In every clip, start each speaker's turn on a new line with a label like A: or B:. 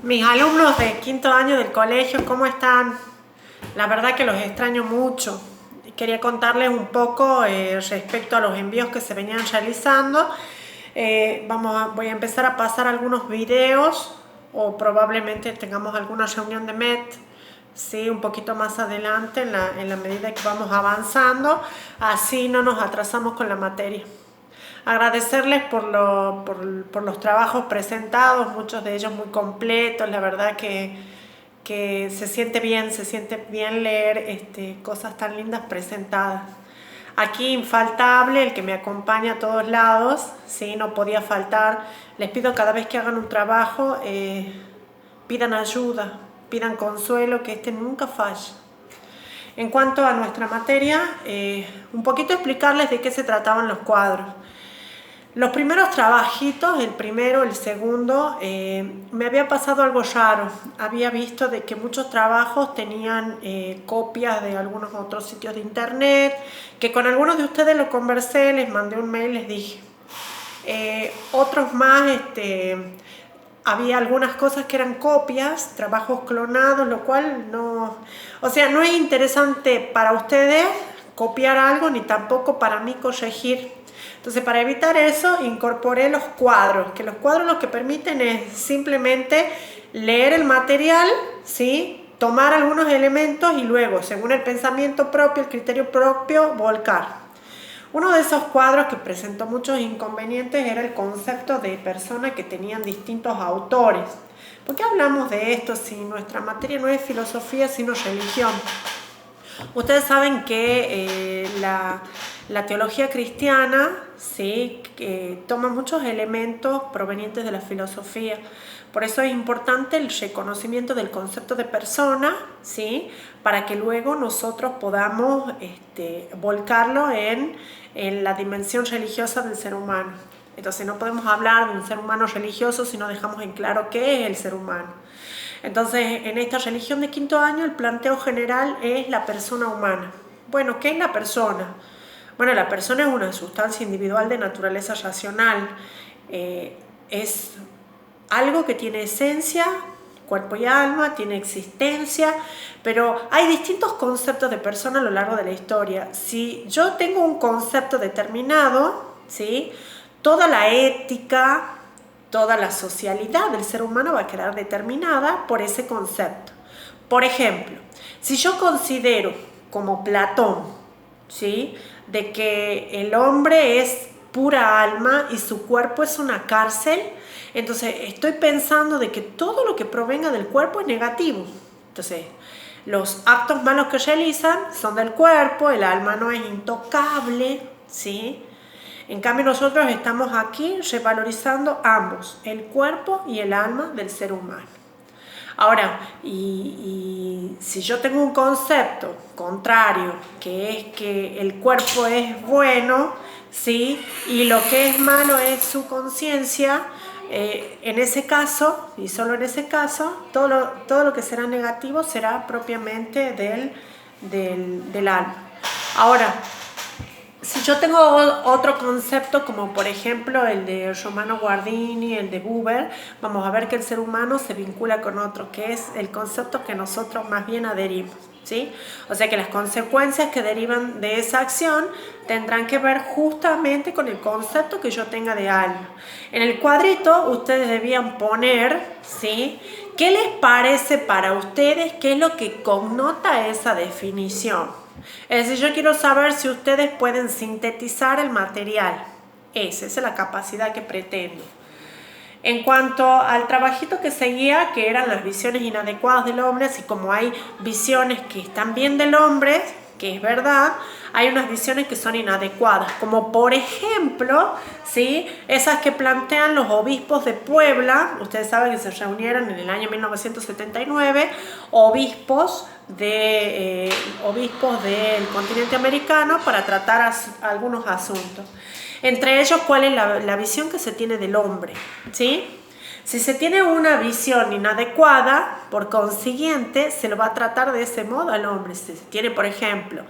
A: Mis alumnos de quinto año del colegio, ¿cómo están? La verdad que los extraño mucho. Quería contarles un poco respecto a los envíos que se venían realizando. Voy a empezar a pasar algunos videos o probablemente tengamos alguna reunión de MET, sí, un poquito más adelante en la medida que vamos avanzando, así no nos atrasamos con la materia. Agradecerles por los trabajos presentados, muchos de ellos muy completos, la verdad que se siente bien leer cosas tan lindas presentadas. Aquí infaltable, el que me acompaña a todos lados, ¿sí? No podía faltar. Les pido cada vez que hagan un trabajo, pidan ayuda, pidan consuelo, que nunca falle. En cuanto a nuestra materia, un poquito explicarles de qué se trataban los cuadros. Los primeros trabajitos, el primero, el segundo, me había pasado algo raro. Había visto de que muchos trabajos tenían copias de algunos otros sitios de internet, que con algunos de ustedes lo conversé, les mandé un mail, les dije. Otros más, había algunas cosas que eran copias, trabajos clonados, lo cual no... O sea, no es interesante para ustedes copiar algo, ni tampoco para mí corregir. Entonces, para evitar eso, incorporé los cuadros, que los cuadros lo que permiten es simplemente leer el material, ¿sí? Tomar algunos elementos y luego, según el pensamiento propio, el criterio propio, volcar. Uno de esos cuadros que presentó muchos inconvenientes era el concepto de personas que tenían distintos autores. ¿Por qué hablamos de esto si nuestra materia no es filosofía, sino religión? Ustedes saben que la teología cristiana, ¿sí? Toma muchos elementos provenientes de la filosofía. Por eso es importante el reconocimiento del concepto de persona, ¿sí? Para que luego nosotros podamos volcarlo en la dimensión religiosa del ser humano. Entonces no podemos hablar de un ser humano religioso si no dejamos en claro qué es el ser humano. Entonces, en esta religión de quinto año, el planteo general es la persona humana. Bueno, ¿qué es la persona? Bueno, la persona es una sustancia individual de naturaleza racional. Es algo que tiene esencia, cuerpo y alma, tiene existencia, pero hay distintos conceptos de persona a lo largo de la historia. Si yo tengo un concepto determinado, ¿sí? Toda la ética, toda la socialidad del ser humano va a quedar determinada por ese concepto. Por ejemplo, si yo considero como Platón, ¿sí? De que el hombre es pura alma y su cuerpo es una cárcel, entonces estoy pensando de que todo lo que provenga del cuerpo es negativo. Entonces, los actos malos que realizan son del cuerpo, el alma no es intocable, ¿sí? En cambio, nosotros estamos aquí revalorizando ambos, el cuerpo y el alma del ser humano. Ahora, y si yo tengo un concepto contrario, que es que el cuerpo es bueno, ¿sí? Y lo que es malo es su conciencia, en ese caso, y solo en ese caso, todo lo que será negativo será propiamente del alma. Ahora, si yo tengo otro concepto, como por ejemplo el de Romano Guardini, el de Buber, vamos a ver que el ser humano se vincula con otro, que es el concepto que nosotros más bien adherimos, ¿sí? O sea que las consecuencias que derivan de esa acción tendrán que ver justamente con el concepto que yo tenga de alma. En el cuadrito ustedes debían poner, ¿sí? ¿Qué les parece para ustedes? ¿Qué es lo que connota esa definición? Es decir, yo quiero saber si ustedes pueden sintetizar el material. Esa es la capacidad que pretendo. En cuanto al trabajito que seguía, que eran las visiones inadecuadas del hombre, así como hay visiones que están bien del hombre, que es verdad, hay unas visiones que son inadecuadas, como por ejemplo, ¿sí? Esas que plantean los obispos de Puebla. Ustedes saben que se reunieron en el año 1979 obispos del continente americano para tratar algunos asuntos. Entre ellos, ¿cuál es la visión que se tiene del hombre? ¿Sí? Si se tiene una visión inadecuada, por consiguiente, se lo va a tratar de ese modo al hombre. Si se tiene, por ejemplo,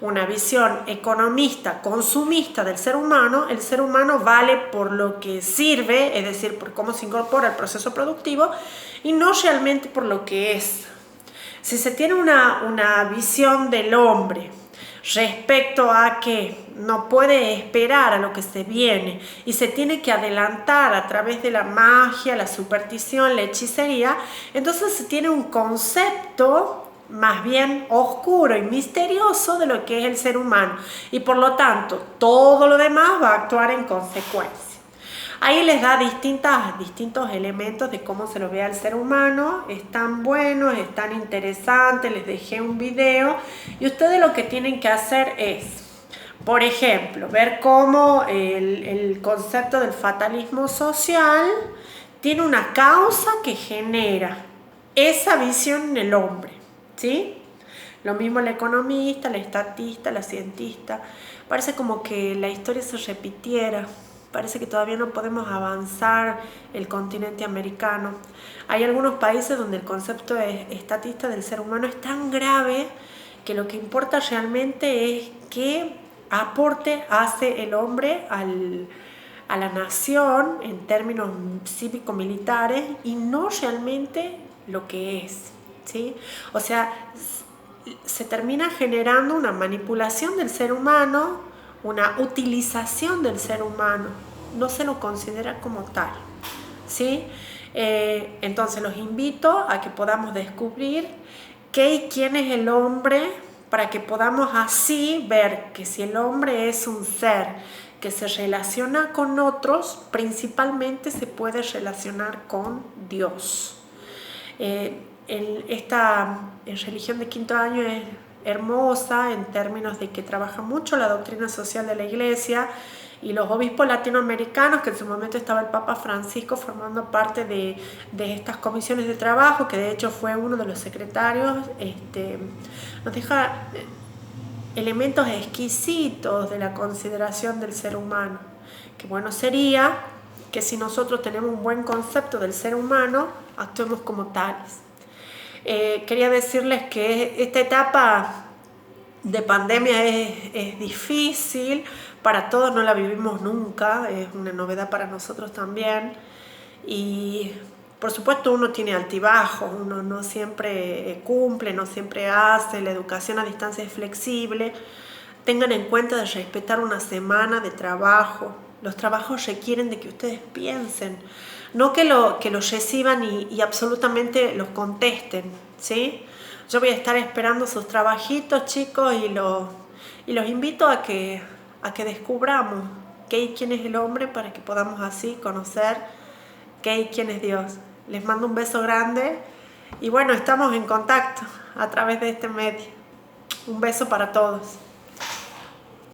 A: una visión economista, consumista del ser humano, el ser humano vale por lo que sirve, es decir, por cómo se incorpora al proceso productivo, y no realmente por lo que es. Si se tiene una visión del hombre respecto a que no puede esperar a lo que se viene y se tiene que adelantar a través de la magia, la superstición, la hechicería, entonces se tiene un concepto más bien oscuro y misterioso de lo que es el ser humano, y por lo tanto todo lo demás va a actuar en consecuencia. Ahí les da distintos elementos de cómo se lo ve al ser humano. Están buenos, están interesantes, les dejé un video y ustedes lo que tienen que hacer es, por ejemplo, ver cómo el concepto del fatalismo social tiene una causa que genera esa visión en el hombre, ¿sí? Lo mismo el economista, el estatista, la cientista. Parece como que la historia se repitiera. Parece que todavía no podemos avanzar el continente americano. Hay algunos países donde el concepto estatista del ser humano es tan grave que lo que importa realmente es qué aporte hace el hombre a la nación en términos cívico-militares y no realmente lo que es, ¿sí? O sea, se termina generando una manipulación del ser humano, una utilización del ser humano, no se lo considera como tal, ¿sí? Entonces los invito a que podamos descubrir qué y quién es el hombre, para que podamos así ver que si el hombre es un ser que se relaciona con otros, principalmente se puede relacionar con Dios. Esta religión de quinto año es hermosa en términos de que trabaja mucho la doctrina social de la Iglesia, y los obispos latinoamericanos, que en su momento estaba el Papa Francisco formando parte de estas comisiones de trabajo, que de hecho fue uno de los secretarios, nos deja elementos exquisitos de la consideración del ser humano. Que bueno sería que si nosotros tenemos un buen concepto del ser humano, actuemos como tales. Quería decirles que esta etapa de pandemia es difícil para todos, no la vivimos nunca, es una novedad para nosotros también, y por supuesto uno tiene altibajos, uno no siempre cumple, no siempre hace, la educación a distancia es flexible. Tengan en cuenta de respetar una semana de trabajo. Los trabajos requieren de que ustedes piensen, no que lo reciban y absolutamente los contesten, ¿sí? Yo voy a estar esperando sus trabajitos, chicos, y los invito a que descubramos qué y quién es el hombre, para que podamos así conocer qué y quién es Dios. Les mando un beso grande y bueno, estamos en contacto a través de este medio. Un beso para todos.